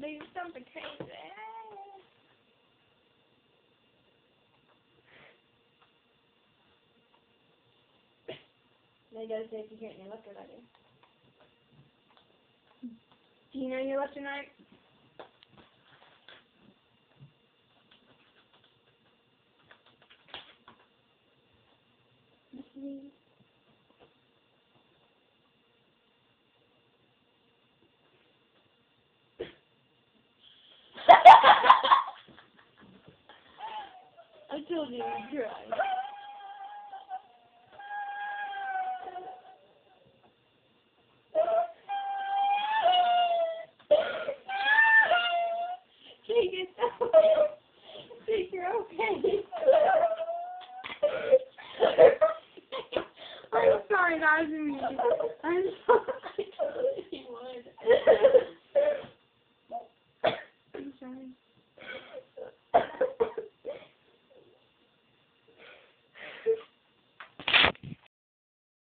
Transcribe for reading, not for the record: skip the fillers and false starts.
Do something crazy. Now you gotta say if you hear it in your left or right ear. Do you know your left and right? I told you it was dry. Take it down. Think you're okay. I'm sorry, guys. I'm sorry. He would.